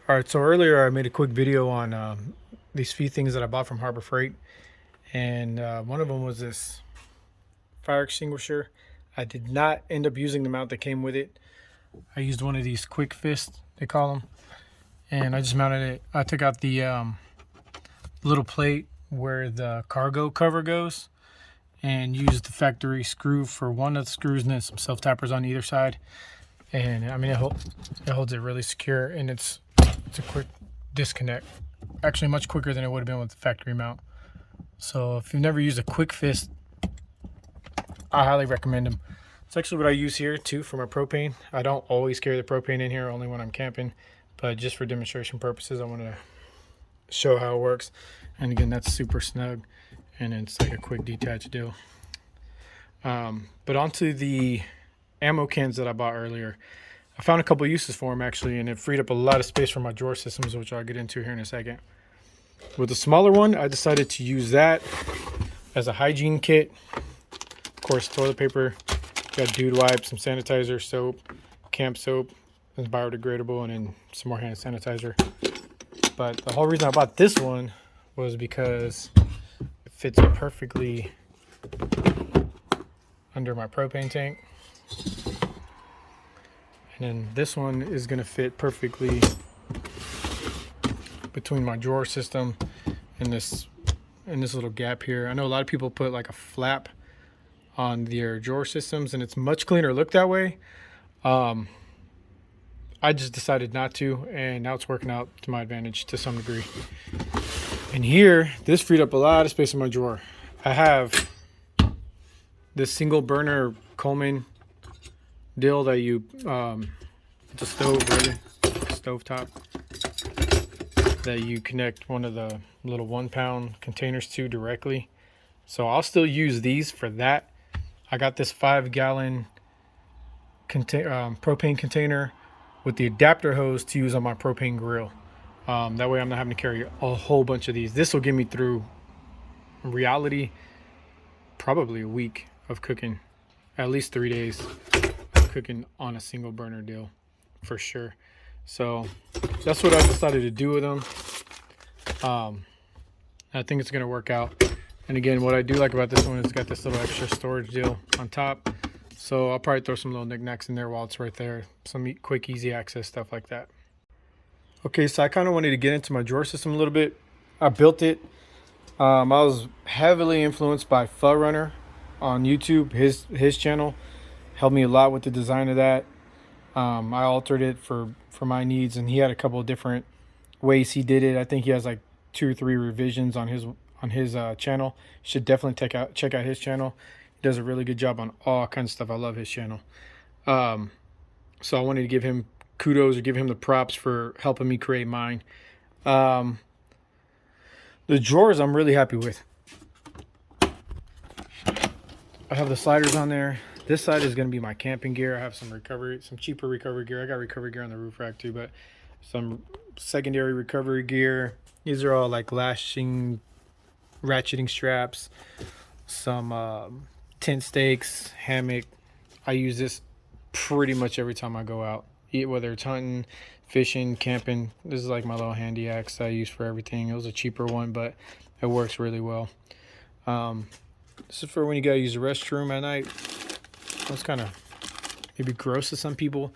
All right, so earlier I made a quick video on these few things that I bought from Harbor Freight, and one of them was this fire extinguisher. I did not end up using the mount that came with it. I used one of these quick fist, they call them, and I just mounted it. I took out the little plate where the cargo cover goes and used the factory screw for one of the screws and then some self-tappers on either side. And I mean, it holds it really secure, and it's a quick disconnect. Actually, much quicker than it would have been with the factory mount. So if you've never used a quick fist, I highly recommend them. It's actually what I use here too for my propane. I don't always carry the propane in here, only when I'm camping, but just for demonstration purposes, I want to show how it works. And again, that's super snug, and it's like a quick detach deal. But onto the ammo cans that I bought earlier. I found a couple uses for them actually, and it freed up a lot of space for my drawer systems, which I'll get into here in a second. With the smaller one, I decided to use that as a hygiene kit. Of course, toilet paper, got dude wipes, some sanitizer, soap, camp soap, it's biodegradable, and then some more hand sanitizer. But the whole reason I bought this one was because it fits perfectly under my propane tank. And then this one is going to fit perfectly between my drawer system and this little gap here. I know a lot of people put like a flap on their drawer systems, and it's much cleaner look that way. I just decided not to, and now it's working out to my advantage to some degree. And here, this freed up a lot of space in my drawer. I have this single burner Coleman deal that you it's a stove, really, stove top, that you connect one of the little 1 pound containers to directly. So I'll still use these for that. I got this 5-gallon propane container with the adapter hose to use on my propane grill. That way I'm not having to carry a whole bunch of these. This will get me through, in reality, probably a week of cooking, at least 3 days cooking on a single burner deal for sure. So that's what I decided to do with them. I think it's going to work out. And again, what I do like about this one is it's got this little extra storage deal on top. So I'll probably throw some little knickknacks in there while it's right there. Some quick, easy access stuff like that. Okay, so I kind of wanted to get into my drawer system a little bit. I built it. I was heavily influenced by 4runner on YouTube. His channel helped me a lot with the design of that. I altered it for my needs, and he had a couple of different ways he did it. I think he has like 2 or 3 revisions on his channel. You should definitely check out his channel. He does a really good job on all kinds of stuff. I love his channel. So I wanted to give him kudos or give him the props for helping me create mine. The drawers I'm really happy with. I have the sliders on there. This side is going to be my camping gear. I have some cheaper recovery gear. I got recovery gear on the roof rack too, but some secondary recovery gear. These are all like ratcheting straps, some tent stakes, hammock. I use this pretty much every time I go out, whether it's hunting, fishing, camping. This is like my little handy axe I use for everything. It was a cheaper one, but it works really well. This is for when you gotta use the restroom at night. It's kind of maybe gross to some people,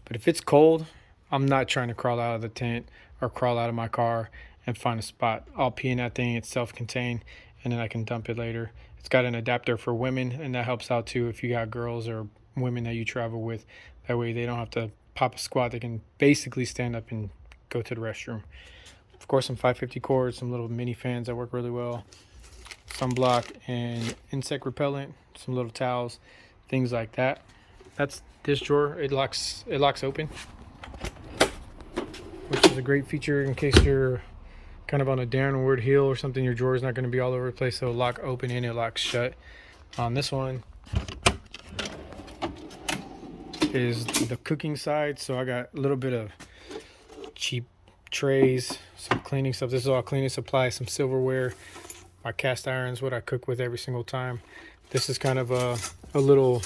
but if it's cold, I'm not trying to crawl out of the tent or crawl out of my car and find a spot. I'll pee in that thing. It's self-contained, and then I can dump it later. It's got an adapter for women, and that helps out too if you got girls or women that you travel with. That way they don't have to pop a squat. They can basically stand up and go to the restroom. Of course, some 550 cords, some little mini fans that work really well, sunblock and insect repellent, some little towels, things like that. That's this drawer. It locks open, which is a great feature in case you're kind of on a downward hill or something. Your drawer is not going to be all over the place, so it'll lock open and it locks shut. On this one is the cooking side, so I got a little bit of cheap trays, some cleaning stuff. This is all cleaning supplies, some silverware, my cast irons, what I cook with every single time. This is kind of a little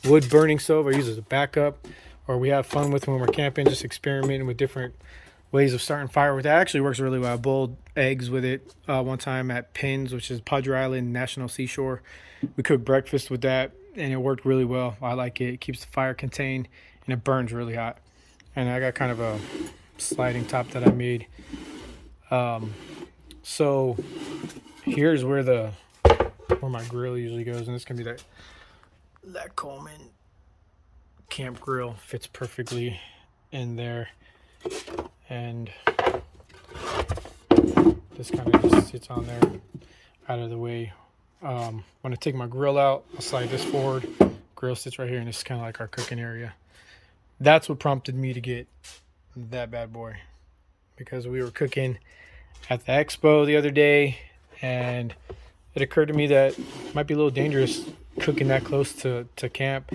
wood burning stove I use as a backup, or we have fun with when we're camping, just experimenting with different ways of starting fire with it. It actually works really well. I boiled eggs with it one time at Pins, which is Padre Island National Seashore. We cooked breakfast with that, and it worked really well. I like it. It keeps the fire contained, and it burns really hot. And I got kind of a sliding top that I made. So here's where my grill usually goes, and this can be that Coleman camp grill. Fits perfectly in there, and this kind of just sits on there out of the way. When I take my grill out, I'll slide this forward. Grill sits right here, and this is kind of like our cooking area. That's what prompted me to get that bad boy, because we were cooking at the expo the other day, and it occurred to me that it might be a little dangerous cooking that close to camp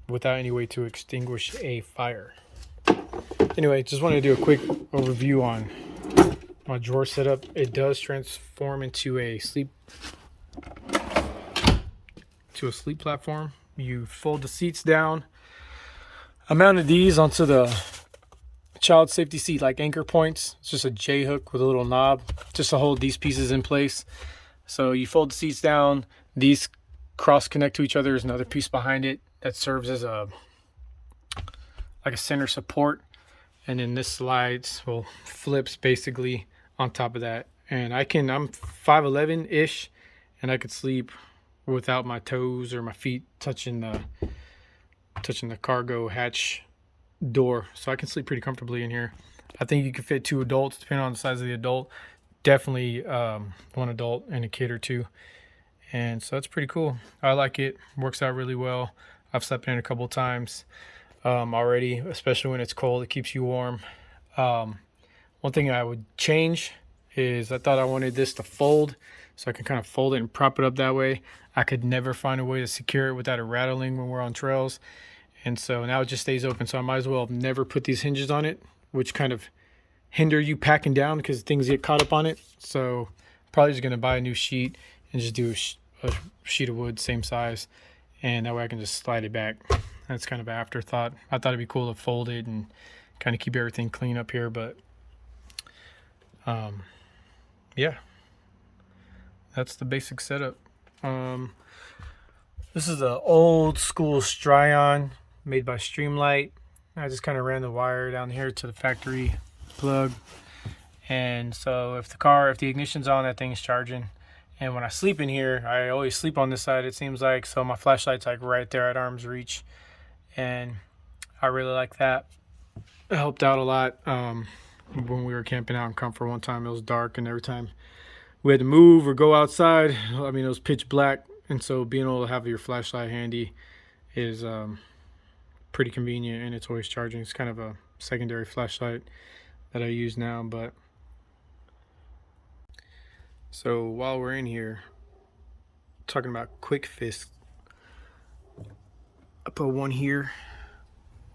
without any way to extinguish a fire. Anyway, just wanted to do a quick overview on my drawer setup. It does transform into a sleep platform. You fold the seats down. I mounted these onto the child safety seat like anchor points. It's just a J hook with a little knob just to hold these pieces in place. So you fold the seats down, these cross connect to each other. There's another piece behind it that serves as a center support, and then this slides, well, flips basically on top of that. And I'm 5'11" ish, and I could sleep without my toes or my feet touching the cargo hatch door, so I can sleep pretty comfortably in here. I think you can fit 2 adults depending on the size of the adult. Definitely 1 adult and a kid or 2, and so that's pretty cool. I like it. Works out really well. I've slept in it a couple times already, especially when it's cold. It keeps you warm. One thing I would change is I thought I wanted this to fold, so I can kind of fold it and prop it up that way. I could never find a way to secure it without it rattling when we're on trails. And so now it just stays open. So I might as well have never put these hinges on it, which kind of hinder you packing down because things get caught up on it. So probably just going to buy a new sheet and just do a sheet of wood, same size. And that way I can just slide it back. That's kind of an afterthought. I thought it'd be cool to fold it and kind of keep everything clean up here. But yeah, that's the basic setup. This is an old school Stryon made by Streamlight. I just kind of ran the wire down here to the factory plug, and so if the ignition's on, that thing's charging. And when I sleep in here, I always sleep on this side, it seems like, so my flashlight's like right there at arm's reach, and I really like that. It helped out a lot when we were camping out in Comfort one time. It was dark, and every time we had to move or go outside, I mean, it was pitch black, and so being able to have your flashlight handy is pretty convenient, and it's always charging. It's kind of a secondary flashlight that I use now. But so while we're in here talking about quick fist, I put one here,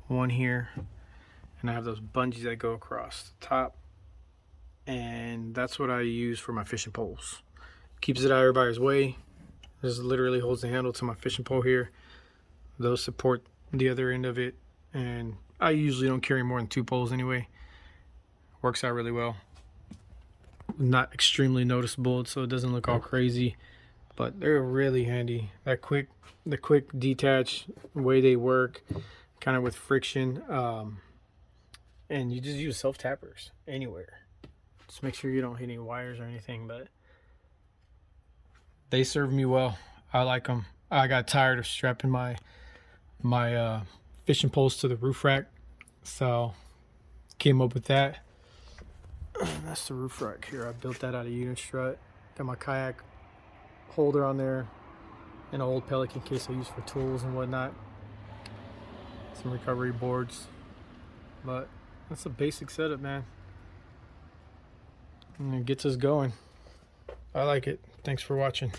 and I have those bungees that go across the top, and that's what I use for my fishing poles. Keeps it out of everybody's way. This literally holds the handle to my fishing pole here. Those support the other end of it, and I usually don't carry more than 2 poles anyway. Works out really well. Not extremely noticeable, so it doesn't look all crazy, but they're really handy. The quick detach, the way they work, kind of with friction, and you just use self tappers anywhere. Just make sure you don't hit any wires or anything, but they serve me well. I like them. I got tired of strapping my fishing poles to the roof rack, so came up with that. That's the roof rack here. I built that out of unit strut. Got my kayak holder on there, and an old Pelican case I use for tools and whatnot. Some recovery boards, but that's a basic setup, man, and it gets us going. I like it. Thanks for watching.